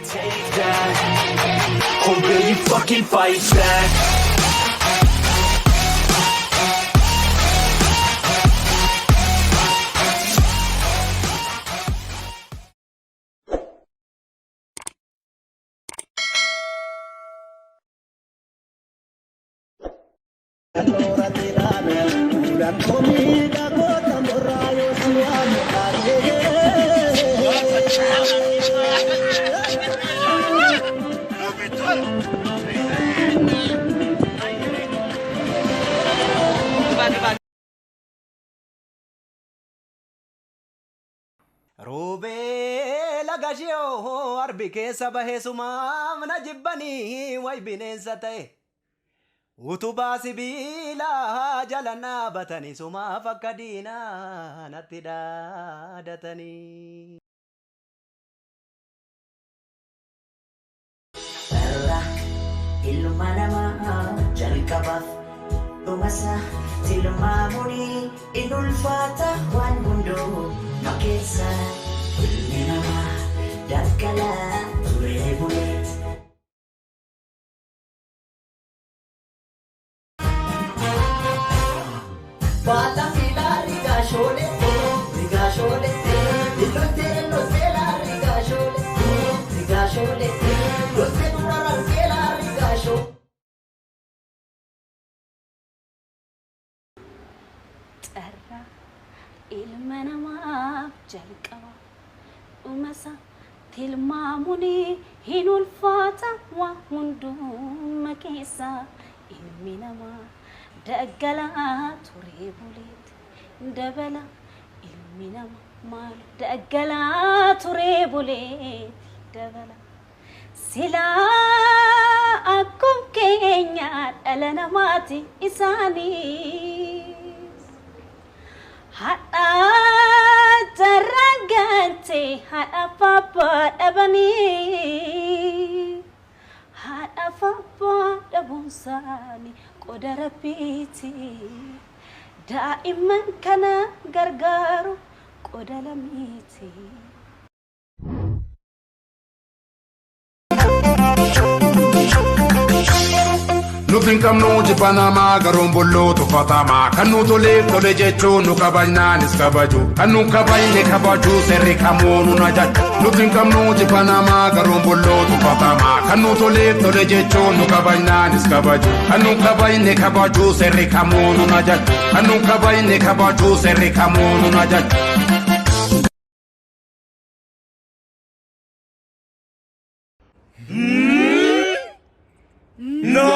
Take that, or will you fucking fight back? Roobee lagashiyoo arbi keessa bahee sumaam na jibbanii way bineensa ta'e utubaa sibiilaa jala dhaabatanii sumaaf akka diinaa natti dhaadatanii. Sarara ilma namaa jalqabaaf dhumasa tilmaamuuni in ulfaata waan hunduu makeessa ilmi namaa daggala turee buleet. Baala filaa rigaashoolee iloottee looteelaa rigaashoolee loottee duraan argeelaa rigaashoo. Sarara ilma namaaf jalqaba dhumasa tilmaamuuni hin ulfaata waan hundumaa keessa ilmi namaa daggala turee buleet dabala ilmi namaa maal daggala turee buleet dabala silaa akkum keenya dhala namaati isaanii. Hada jaragante hada papa dabani hada papa dabunsani kodara piti daiman kana gargaru kodala miti. Nutin kamnu jibanama garombolo tufatama kanu tole jechu nukabajnanis kabaju kanu kabajne kabaju serri kamonu najat. Nutin kamnu jibanama garombolo tufatama kanu tole jechu nukabajnanis kabaju kanu kabajne kabaju serri kamonu najat kanu kabajne kabaju serri kamonu najat. No!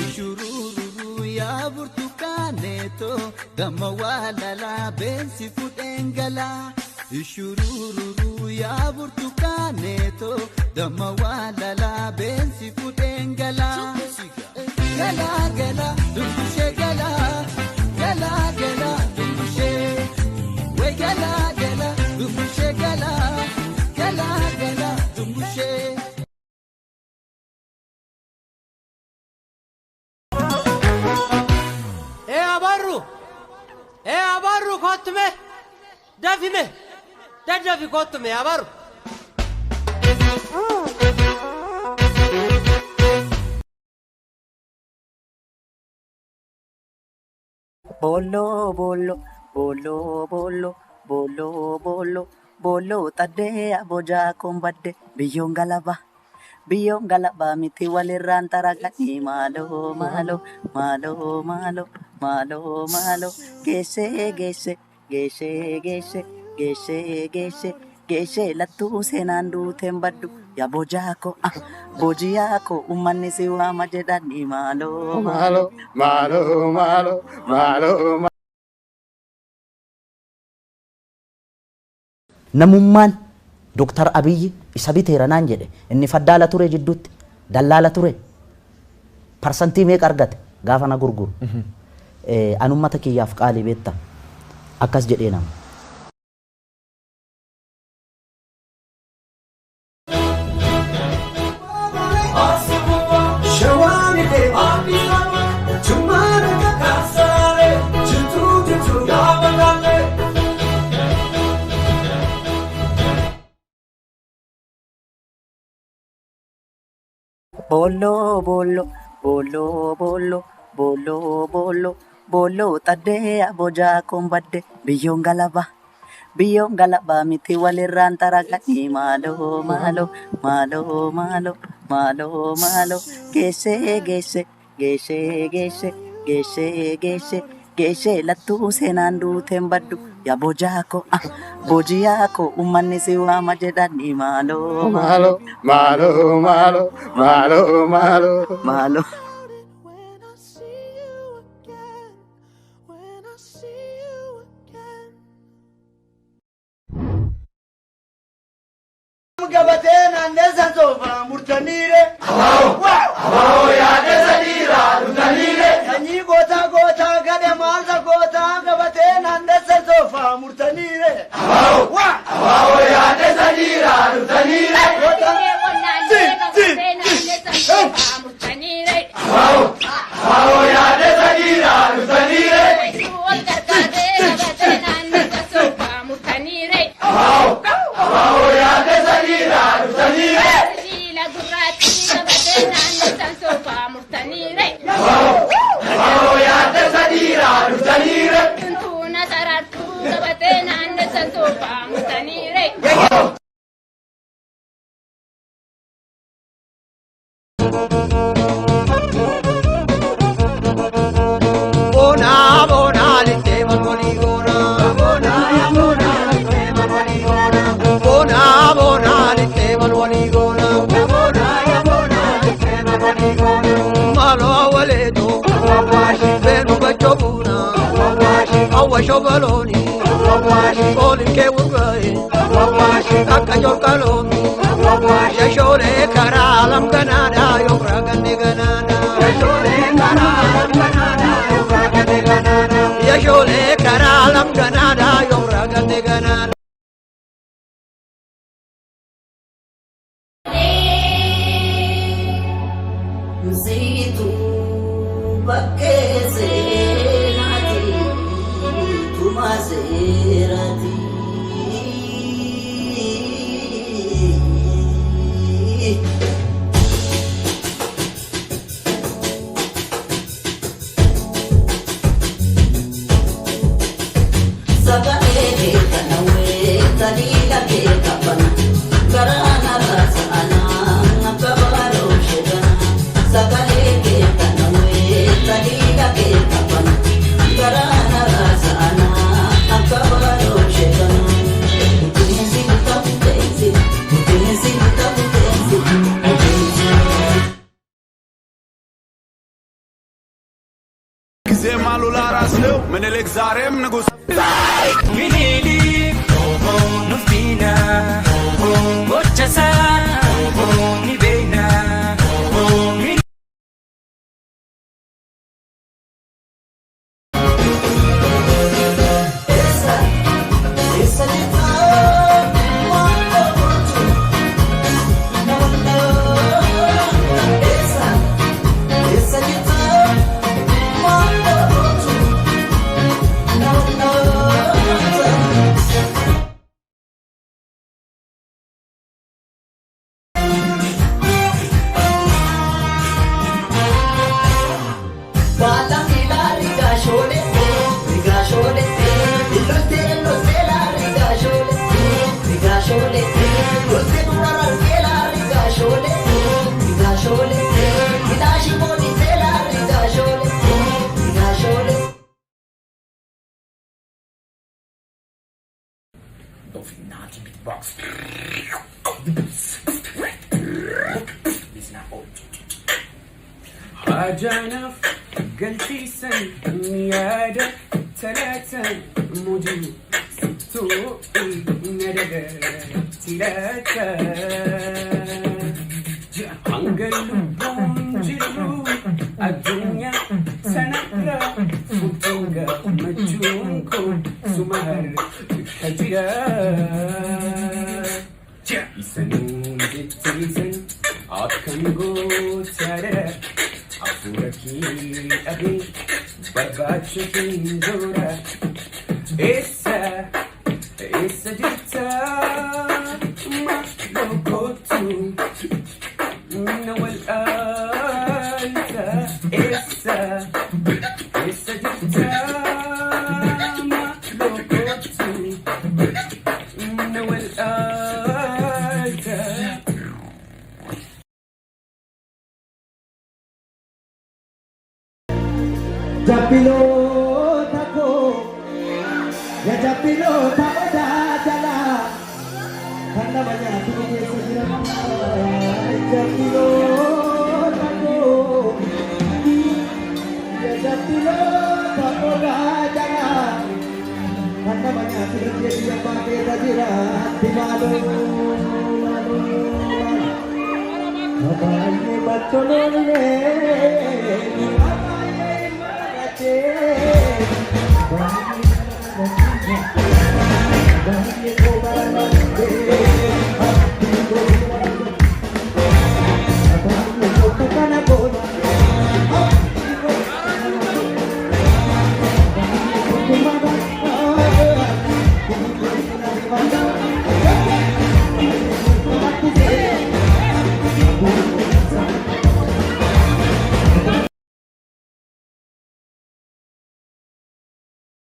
Ishururu ya burtukaneto dama wala la bensi futengala. Ishururu ya burtukaneto dama wala la bensi futengala. Gala gala dumbushe gala gala gala dumbushe we gala gala dumbushe gala gala gala dumbushe. abarru kottume dafime daddafi kottume abarru. Bolo bolo bolo bolo bolo bolo bolo tadde aboja kombadde biyyoon galaba miti walirraan tarakanii malo malo malo malo malo malo geesse geesse geesse geesse geesse geesse geesse lattuu seenaan duuteen baddu yaa bojaako bojiyaako ummanni si waama jedhanii malo malo malo malo malo. Namummaan Dr. Abiyyi isa biteera naan jedhe inni faddaala ture jidduutti dallaala ture parsantii meeqa argate gaafa na gurguru anummata kiyyaaf qaalii beetta akkas jedhee nama. Shawani Bolo, bolo, bolo, bolo, bolo, bolo, bolo, tade aboja kombade, biyong galaba. Biyong galaba miti walirran taragani malo, malo, malo, malo, malo, malo. Gese, gese, gese, gese, gese, gese, gese. Lattu senandu tembadu. Ya bojako, bojiyako, umani siwa majedani malo, malo, Malo, malo, malo, malo. malo. Gabateen Hundeessaa sofa murtaniire. Abaawo yaade sadiira murtaniire. Sanyii goota gade maalta goota gabateen Hundeessaa sofa murtaniire. Abaawo yaade sadiira murtaniire. Abaawo yaade sadiira murtaniire. Abaawo yaade sadiira murtaniire. Abaawo yaade sadiira murtaniire. Bona bona litte malwali gona. Bona bona litte malwali gona. Bona bona litte malwali gona. Bona bona litte malwali gona. Malo waledo. Wawashi benu bachobuna. Wawashi awasho baloni. Wawashi olike wugai. Wawashi akayo kalomi. Wawashi yashore karalam ganada yokragane ganada. Yashore karalam ganada. Yashole karalam ganada yoragate ganada. Zitu bakke zeenati tuma zeerati. Sagalee keekana weetalila keekapana garaana raasana akka baaloo shedana. Sagalee keekana weetalila keekapana garaana raasana akka baaloo shedana. Uteensi buta uteensi, uteensi buta uteensi, uteensi. ጊዜ ማሉላ ራስ ነው ምኒልክ ዛሬም ንጉሥ Minilik Nuftina Gochasa Nibena Hajanaf Gantisan Niyada Talatan Mudu Situ Nadaga Tilata Hangalu Bonjiru Adunya Sanakra Futunga Majunko Sumar Hajira Isanun Jitizan Akan Go Tara Afuraki Abi Babachukin Dora Essa Jita Makotu Nawal Essa jitama lokoti Nawal aita Japilota ko, ya japilota oda jala. Kan namanya tulis sirba. Japilota ko, ya japilota oda jala. Kan namanya tulis dia pakai tajira di malu. Babai baccolone. Bye.